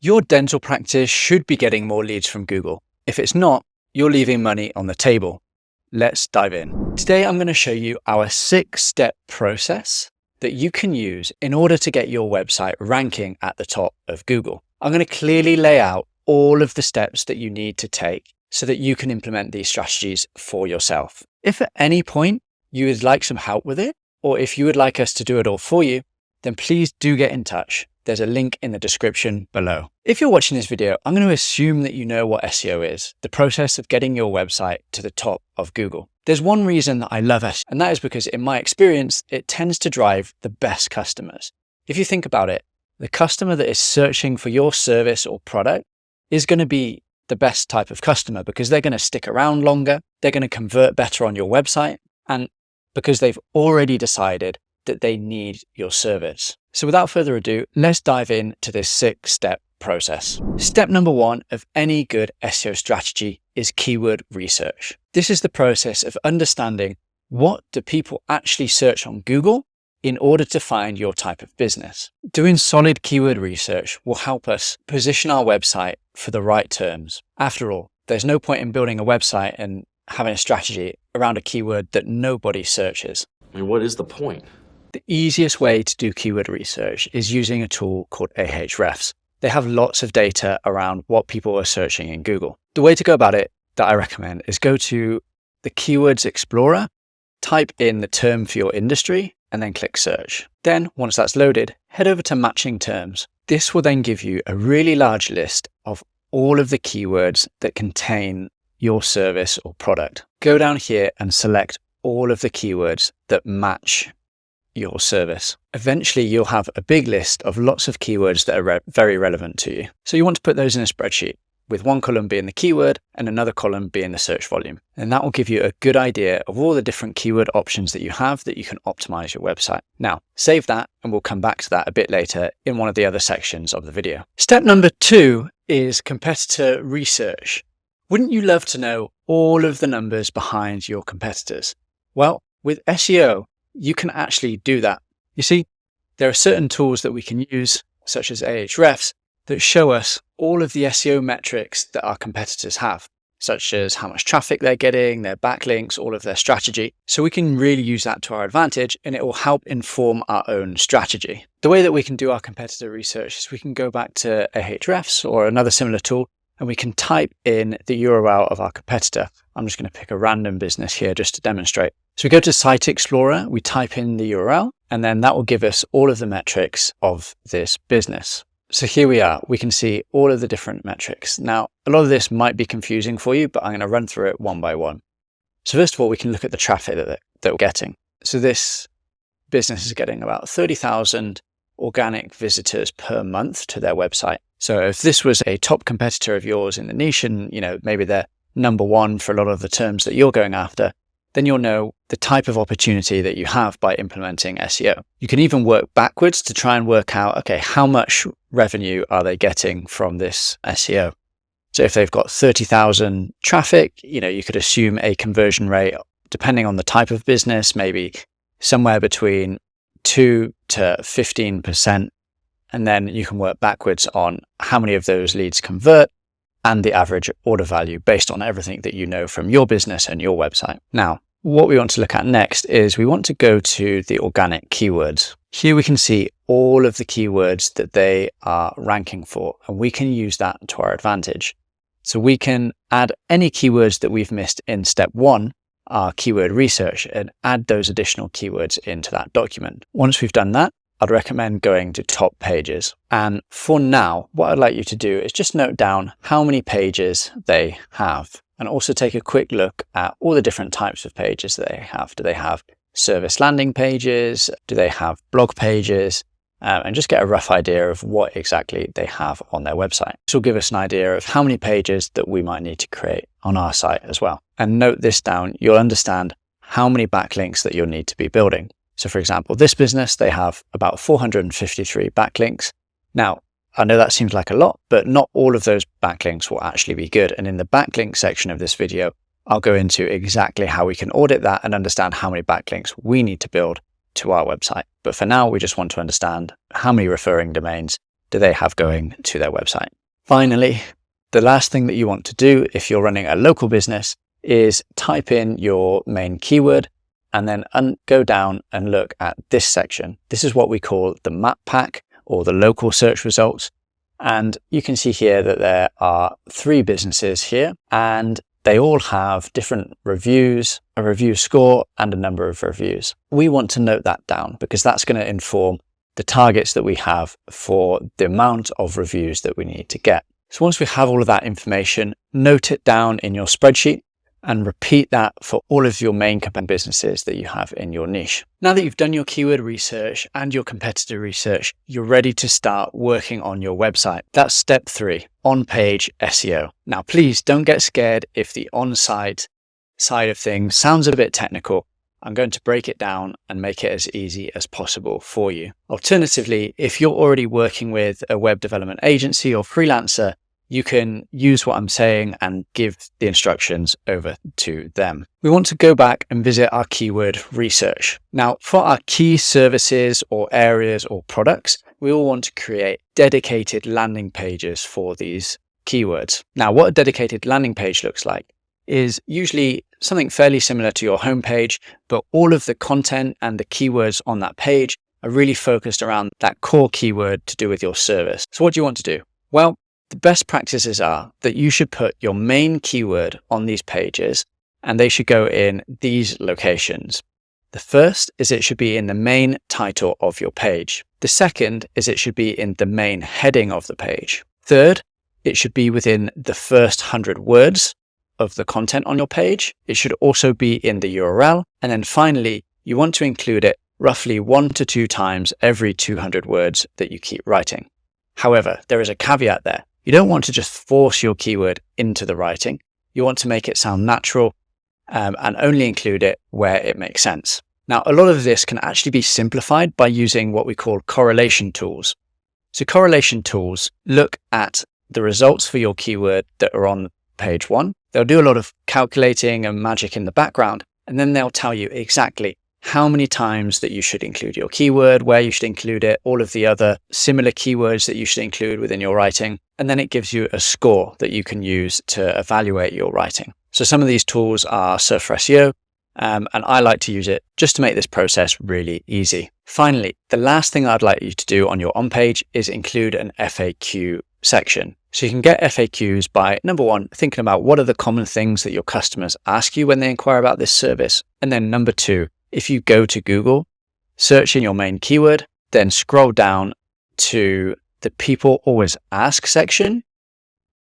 Your dental practice should be getting more leads from Google. If it's not, you're leaving money on the table. Let's dive in. Today, I'm going to show you our 6-step process that you can use in order to get your website ranking at the top of Google. I'm going to clearly lay out all of the steps that you need to take so that you can implement these strategies for yourself. If at any point you would like some help with it, or if you would like us to do it all for you, then please do get in touch. There's a link in the description below. If you're watching this video, I'm going to assume that you know what SEO is, the process of getting your website to the top of Google. There's one reason that I love SEO, and that is because in my experience, it tends to drive the best customers. If you think about it, the customer that is searching for your service or product is going to be the best type of customer because they're going to stick around longer, they're going to convert better on your website, and because they've already decided that they need your service. So without further ado, let's dive into this 6-step process. Step number 1 of any good SEO strategy is keyword research. This is the process of understanding what do people actually search on Google in order to find your type of business. Doing solid keyword research will help us position our website for the right terms. After all, there's no point in building a website and having a strategy around a keyword that nobody searches. I mean, what is the point? The easiest way to do keyword research is using a tool called Ahrefs. They have lots of data around what people are searching in Google. The way to go about it that I recommend is go to the Keywords Explorer, type in the term for your industry, and then click search. Then, once that's loaded, head over to matching terms. This will then give you a really large list of all of the keywords that contain your service or product. Go down here and select all of the keywords that match your service. Eventually, you'll have a big list of lots of keywords that are very relevant to you. So you want to put those in a spreadsheet, with one column being the keyword and another column being the search volume. And that will give you a good idea of all the different keyword options that you have that you can optimize your website. Now, save that and we'll come back to that a bit later in one of the other sections of the video. Step number 2 is competitor research. Wouldn't you love to know all of the numbers behind your competitors? Well, with SEO, you can actually do that. You see, there are certain tools that we can use, such as Ahrefs, that show us all of the SEO metrics that our competitors have, such as how much traffic they're getting, their backlinks, all of their strategy. So we can really use that to our advantage, and it will help inform our own strategy. The way that we can do our competitor research is we can go back to Ahrefs or another similar tool, and we can type in the URL of our competitor. I'm just going to pick a random business here just to demonstrate. So we go to Site Explorer, we type in the URL, and then that will give us all of the metrics of this business. So here we are, we can see all of the different metrics. Now, a lot of this might be confusing for you, but I'm going to run through it one by one. So first of all, we can look at the traffic that we're getting. So this business is getting about 30,000 organic visitors per month to their website. So if this was a top competitor of yours in the niche and, maybe they're number 1 for a lot of the terms that you're going after, then you'll know the type of opportunity that you have by implementing SEO. You can even work backwards to try and work out, okay, how much revenue are they getting from this SEO? So if they've got 30,000 traffic, you could assume a conversion rate, depending on the type of business, maybe somewhere between 2 to 15%. And then you can work backwards on how many of those leads convert and the average order value based on everything that you know from your business and your website. Now, what we want to look at next is we want to go to the organic keywords. Here we can see all of the keywords that they are ranking for, and we can use that to our advantage. So we can add any keywords that we've missed in step 1, our keyword research, and add those additional keywords into that document. Once we've done that, I'd recommend going to top pages. And for now, what I'd like you to do is just note down how many pages they have, and also take a quick look at all the different types of pages that they have. Do they have service landing pages? Do they have blog pages? And just get a rough idea of what exactly they have on their website. This will give us an idea of how many pages that we might need to create on our site as well. And note this down, you'll understand how many backlinks that you'll need to be building. So for example, this business, they have about 453 backlinks. Now, I know that seems like a lot, but not all of those backlinks will actually be good. And in the backlink section of this video, I'll go into exactly how we can audit that and understand how many backlinks we need to build to our website. But for now, we just want to understand how many referring domains do they have going to their website. Finally, the last thing that you want to do if you're running a local business is type in your main keyword and then go down and look at this section. This is what we call the map pack or the local search results. And you can see here that there are 3 businesses here and they all have different reviews, a review score and a number of reviews. We want to note that down because that's going to inform the targets that we have for the amount of reviews that we need to get. So once we have all of that information, note it down in your spreadsheet and repeat that for all of your main businesses that you have in your niche. Now that you've done your keyword research and your competitor research, you're ready to start working on your website. That's step 3, on-page SEO. Now, please don't get scared if the on-site side of things sounds a bit technical. I'm going to break it down and make it as easy as possible for you. Alternatively, if you're already working with a web development agency or freelancer, you can use what I'm saying and give the instructions over to them. We want to go back and visit our keyword research. Now, for our key services or areas or products, we all want to create dedicated landing pages for these keywords. Now, what a dedicated landing page looks like is usually something fairly similar to your homepage, but all of the content and the keywords on that page are really focused around that core keyword to do with your service. So what do you want to do? Well, the best practices are that you should put your main keyword on these pages and they should go in these locations. The first is it should be in the main title of your page. The second is it should be in the main heading of the page. Third, it should be within the first 100 words of the content on your page. It should also be in the URL. And then finally, you want to include it roughly 1 to 2 times every 200 words that you keep writing. However, there is a caveat there. You don't want to just force your keyword into the writing. You want to make it sound natural and only include it where it makes sense. Now, a lot of this can actually be simplified by using what we call correlation tools. So correlation tools look at the results for your keyword that are on page 1. They'll do a lot of calculating and magic in the background, and then they'll tell you exactly how many times that you should include your keyword, where you should include it, all of the other similar keywords that you should include within your writing. And then it gives you a score that you can use to evaluate your writing. So some of these tools are Search for SEO, and I like to use it just to make this process really easy. Finally, the last thing I'd like you to do on your on-page is include an FAQ section. So you can get FAQs by, number 1, thinking about what are the common things that your customers ask you when they inquire about this service. And then number 2, if you go to Google, search in your main keyword, then scroll down to the people always ask section.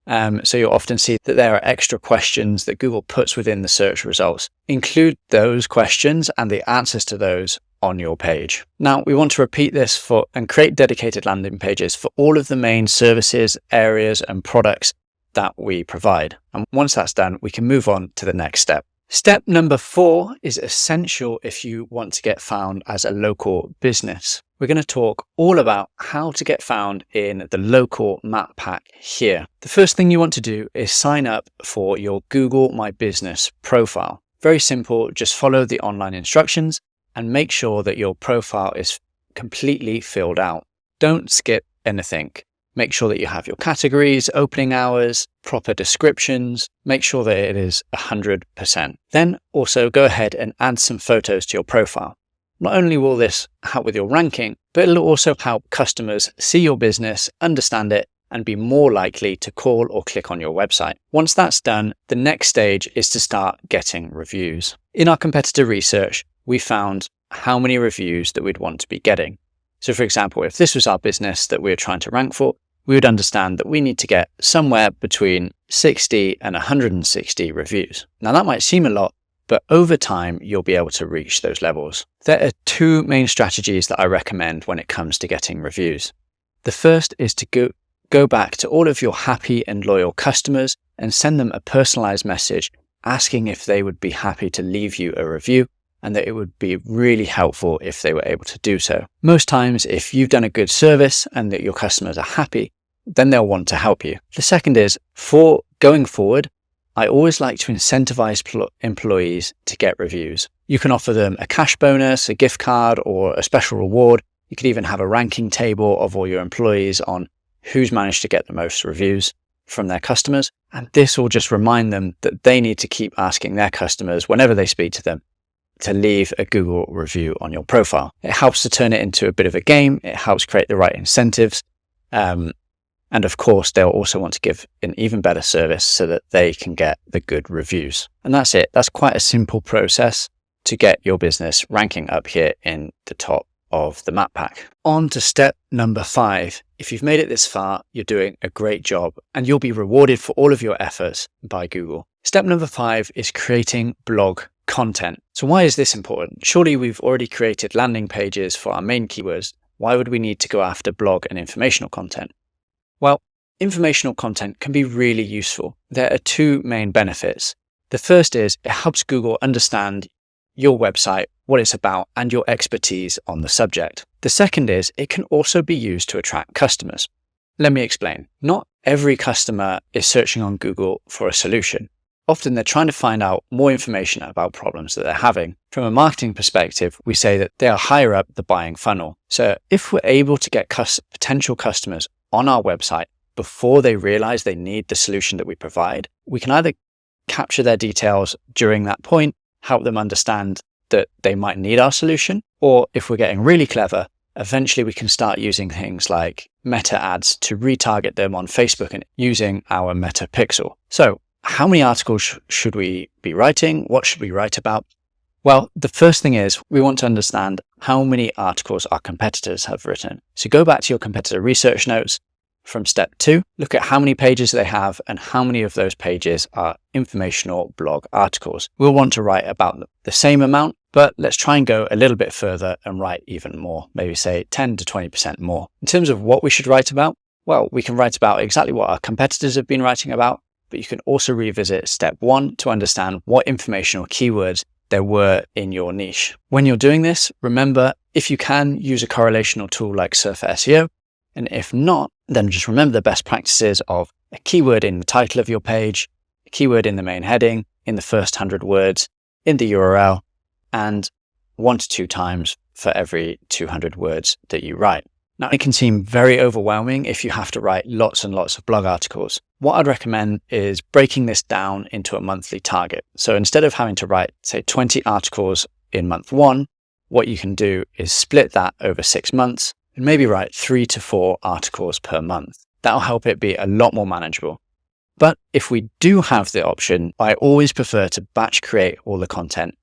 So you'll often see that there are extra questions that Google puts within the search results. Include those questions and the answers to those on your page. Now, we want to repeat this and create dedicated landing pages for all of the main services, areas, and products that we provide. And once that's done, we can move on to the next step. Step number 4 is essential if you want to get found as a local business. We're going to talk all about how to get found in the local map pack here. The first thing you want to do is sign up for your Google My Business profile. Very simple, just follow the online instructions and make sure that your profile is completely filled out. Don't skip anything. Make sure that you have your categories, opening hours, proper descriptions. Make sure that it is 100%. Then also go ahead and add some photos to your profile. Not only will this help with your ranking, but it'll also help customers see your business, understand it, and be more likely to call or click on your website. Once that's done, the next stage is to start getting reviews. In our competitor research, we found how many reviews that we'd want to be getting. So for example, if this was our business that we were trying to rank for, we would understand that we need to get somewhere between 60 and 160 reviews. Now that might seem a lot, but over time, you'll be able to reach those levels. There are 2 main strategies that I recommend when it comes to getting reviews. The first is to go back to all of your happy and loyal customers and send them a personalized message asking if they would be happy to leave you a review, and that it would be really helpful if they were able to do so. Most times, if you've done a good service and that your customers are happy, then they'll want to help you. The second is, for going forward, I always like to incentivize employees to get reviews. You can offer them a cash bonus, a gift card, or a special reward. You could even have a ranking table of all your employees on who's managed to get the most reviews from their customers. And this will just remind them that they need to keep asking their customers whenever they speak to them to leave a Google review on your profile. It helps to turn it into a bit of a game. It helps create the right incentives. And of course, they'll also want to give an even better service so that they can get the good reviews. And that's it. That's quite a simple process to get your business ranking up here in the top of the map pack. On to step number 5. If you've made it this far, you're doing a great job and you'll be rewarded for all of your efforts by Google. Step number 5 is creating blog content. So why is this important? Surely we've already created landing pages for our main keywords. Why would we need to go after blog and informational content? Well, informational content can be really useful. There are 2 main benefits. The first is it helps Google understand your website, what it's about, and your expertise on the subject. The second is it can also be used to attract customers. Let me explain. Not every customer is searching on Google for a solution. Often they're trying to find out more information about problems that they're having. From a marketing perspective, we say that they are higher up the buying funnel. So if we're able to get potential customers on our website before they realize they need the solution that we provide, we can either capture their details during that point, help them understand that they might need our solution, or if we're getting really clever, eventually we can start using things like meta ads to retarget them on Facebook and using our meta pixel. So how many articles should we be writing? What should we write about? Well, the first thing is we want to understand how many articles our competitors have written. So go back to your competitor research notes from step 2, look at how many pages they have and how many of those pages are informational blog articles. We'll want to write about the same amount, but let's try and go a little bit further and write even more, maybe say 10 to 20% more. In terms of what we should write about, well, we can write about exactly what our competitors have been writing about, but you can also revisit step 1 to understand what informational keywords there were in your niche. When you're doing this, remember, if you can, use a correlational tool like Surfer SEO, and if not, then just remember the best practices of a keyword in the title of your page, a keyword in the main heading, in the first 100 words, in the URL, and 1 to 2 times for every 200 words that you write. Now, it can seem very overwhelming if you have to write lots and lots of blog articles. What I'd recommend is breaking this down into a monthly target. So instead of having to write, say, 20 articles in month 1, what you can do is split that over 6 months and maybe write 3 to 4 articles per month. That'll help it be a lot more manageable. But if we do have the option, I always prefer to batch create all the content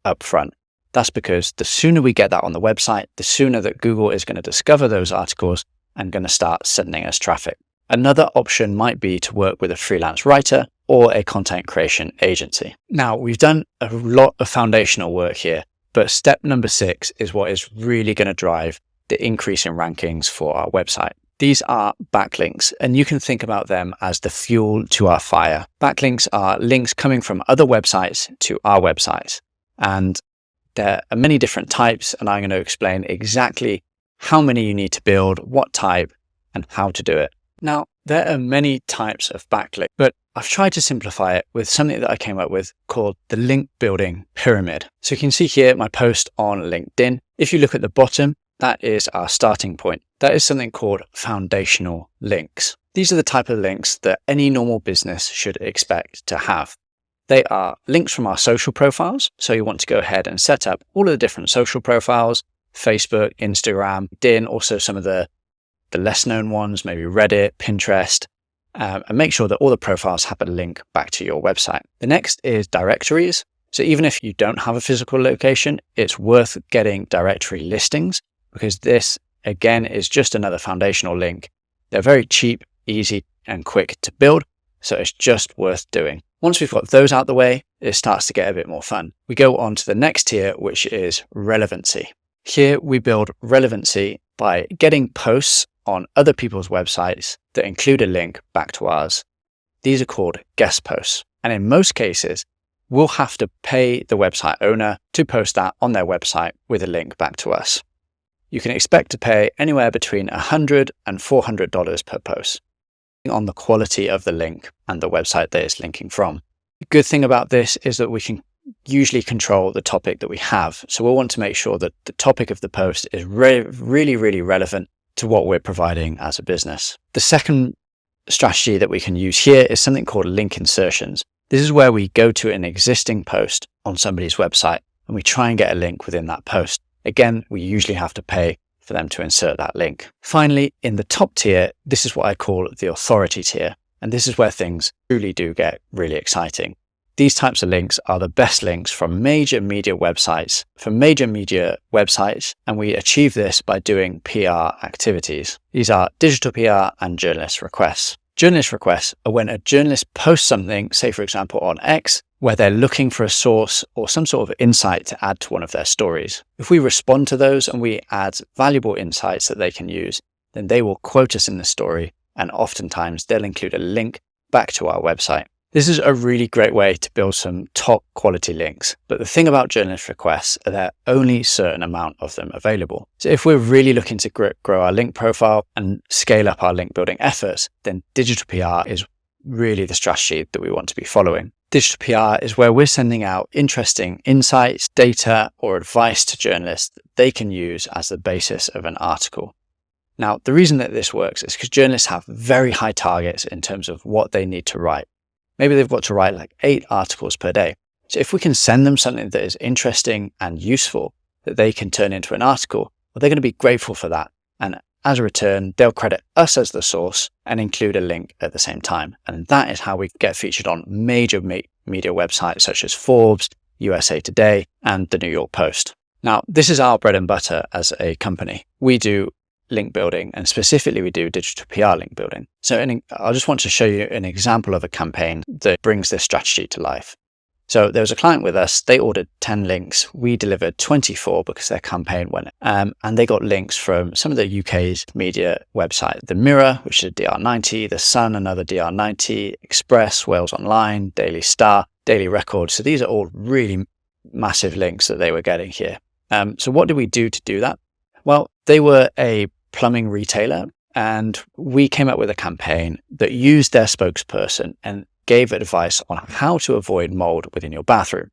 up front. That's because the sooner we get that on the website, the sooner that Google is going to discover those articles and going to start sending us traffic. Another option might be to work with a freelance writer or a content creation agency. Now, we've done a lot of foundational work here, but step number 6 is what is really going to drive the increase in rankings for our website. These are backlinks, and you can think about them as the fuel to our fire. Backlinks are links coming from other websites to our website, and there are many different types, and I'm going to explain exactly how many you need to build, what type, and how to do it. Now, there are many types of backlink, but I've tried to simplify it with something that I came up with called the link building pyramid. So you can see here my post on LinkedIn. If you look at the bottom, that is our starting point. That is something called foundational links. These are the type of links that any normal business should expect to have. They are links from our social profiles. So you want to go ahead and set up all of the different social profiles, Facebook, Instagram, LinkedIn, also some of the less known ones, maybe Reddit, Pinterest, and make sure that all the profiles have a link back to your website. The next is directories. So even if you don't have a physical location, it's worth getting directory listings, because this, again, is just another foundational link. They're very cheap, easy, and quick to build, so it's just worth doing. Once we've got those out the way, it starts to get a bit more fun. We go on to the next tier, which is relevancy. Here we build relevancy by getting posts on other people's websites that include a link back to ours. These are called guest posts. And in most cases, we'll have to pay the website owner to post that on their website with a link back to us. You can expect to pay anywhere between $100 and $400 per post on the quality of the link and the website that it's linking from. The good thing about this is that we can usually control the topic that we have. So we'll want to make sure that the topic of the post is really, really relevant to what we're providing as a business. The second strategy that we can use here is something called link insertions. This is where we go to an existing post on somebody's website and we try and get a link within that post. Again, we usually have to pay for them to insert that link. Finally, in the top tier, this is what I call the authority tier. And this is where things truly do get really exciting. These types of links are the best links from major media websites, and we achieve this by doing PR activities. These are digital PR and journalist requests. Journalist requests are when a journalist posts something, say for example on X, where they're looking for a source or some sort of insight to add to one of their stories. If we respond to those and we add valuable insights that they can use, then they will quote us in the story, and oftentimes they'll include a link back to our website. This is a really great way to build some top quality links. But the thing about journalist requests are there are only a certain amount of them available. So if we're really looking to grow our link profile and scale up our link building efforts, then digital PR is really the strategy that we want to be following. Digital PR is where we're sending out interesting insights, data, or advice to journalists that they can use as the basis of an article. Now, the reason that this works is because journalists have very high targets in terms of what they need to write. Maybe they've got to write like 8 articles per day. So if we can send them something that is interesting and useful that they can turn into an article, well, they're going to be grateful for that. And as a return, they'll credit us as the source and include a link at the same time. And that is how we get featured on major media websites such as Forbes, USA Today, and the New York Post. Now, this is our bread and butter as a company. We do link building, and specifically we do digital PR link building. So I just want to show you an example of a campaign that brings this strategy to life. So there was a client with us, they ordered 10 links. We delivered 24 because their campaign went, and they got links from some of the UK's media websites. The Mirror, which is a DR90, The Sun, another DR90, Express, Wales Online, Daily Star, Daily Record. So these are all really massive links that they were getting here. So what did we do to do that? Well, they were a plumbing retailer, and we came up with a campaign that used their spokesperson and gave advice on how to avoid mold within your bathroom.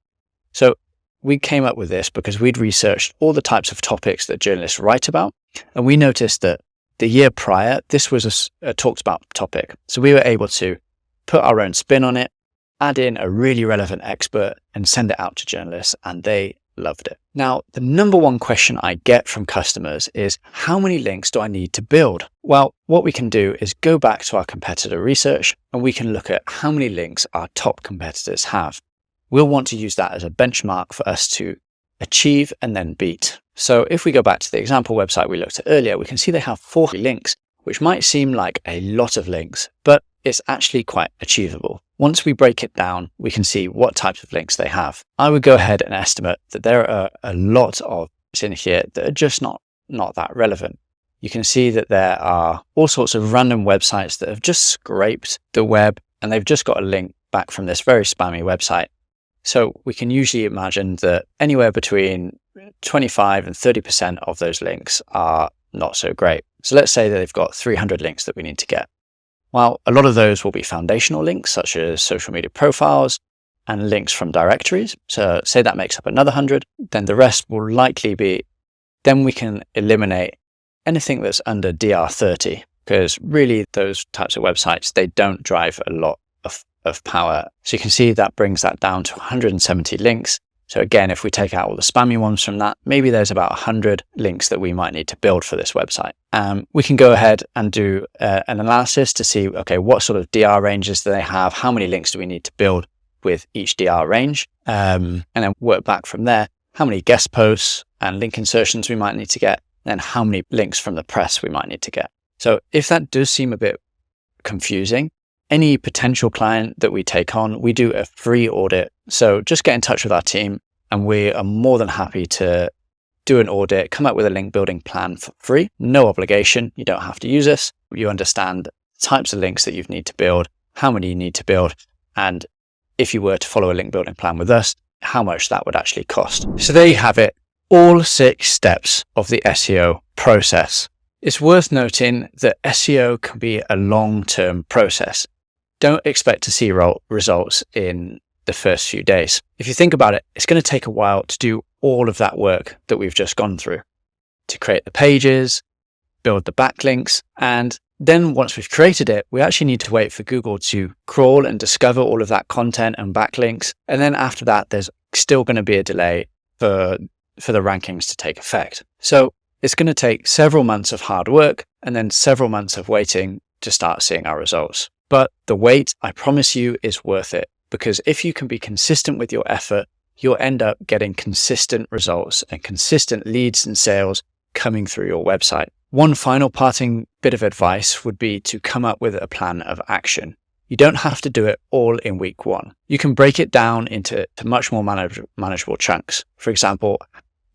So we came up with this because we'd researched all the types of topics that journalists write about, and we noticed that the year prior, this was a talked about topic. So we were able to put our own spin on it, add in a really relevant expert, and send it out to journalists, and they loved it. Now, the number one question I get from customers is, how many links do I need to build? Well, what we can do is go back to our competitor research and we can look at how many links our top competitors have. We'll want to use that as a benchmark for us to achieve and then beat. So if we go back to the example website we looked at earlier, we can see they have 40 links, which might seem like a lot of links, but it's actually quite achievable. Once we break it down, we can see what types of links they have. I would go ahead and estimate that there are a lot of links in here that are just not that relevant. You can see that there are all sorts of random websites that have just scraped the web and they've just got a link back from this very spammy website. So we can usually imagine that anywhere between 25 and 30% of those links are not so great. So let's say that they've got 300 links that we need to get. Well, a lot of those will be foundational links, such as social media profiles and links from directories. So say that makes up another 100, then the rest will likely be, then we can eliminate anything that's under DR30, because really those types of websites, they don't drive a lot of power. So you can see that brings that down to 170 links. So again, if we take out all the spammy ones from that, maybe there's about 100 links that we might need to build for this website. We can go ahead and do an analysis to see, okay, what sort of DR ranges do they have? How many links do we need to build with each DR range? And then work back from there, how many guest posts and link insertions we might need to get, and how many links from the press we might need to get. So if that does seem a bit confusing, any potential client that we take on, we do a free audit. So just get in touch with our team and we are more than happy to do an audit, come up with a link building plan for free, no obligation. You don't have to use us. You understand the types of links that you need to build, how many you need to build, and if you were to follow a link building plan with us, how much that would actually cost. So there you have it, all 6 steps of the SEO process. It's worth noting that SEO can be a long-term process. Don't expect to see results in the first few days. If you think about it, it's going to take a while to do all of that work that we've just gone through, to create the pages, build the backlinks. And then once we've created it, we actually need to wait for Google to crawl and discover all of that content and backlinks. And then after that, there's still going to be a delay for the rankings to take effect. So it's going to take several months of hard work and then several months of waiting to start seeing our results. But the wait, I promise you, is worth it, because if you can be consistent with your effort, you'll end up getting consistent results and consistent leads and sales coming through your website. One final parting bit of advice would be to come up with a plan of action. You don't have to do it all in week 1. You can break it down into much more manageable chunks. For example,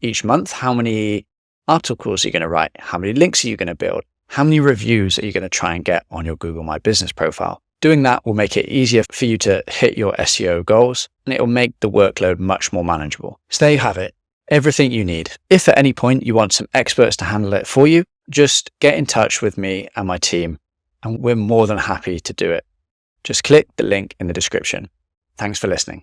each month, how many articles are you going to write? How many links are you going to build? How many reviews are you going to try and get on your Google My Business profile? Doing that will make it easier for you to hit your SEO goals, and it will make the workload much more manageable. So there you have it, everything you need. If at any point you want some experts to handle it for you, just get in touch with me and my team, and we're more than happy to do it. Just click the link in the description. Thanks for listening.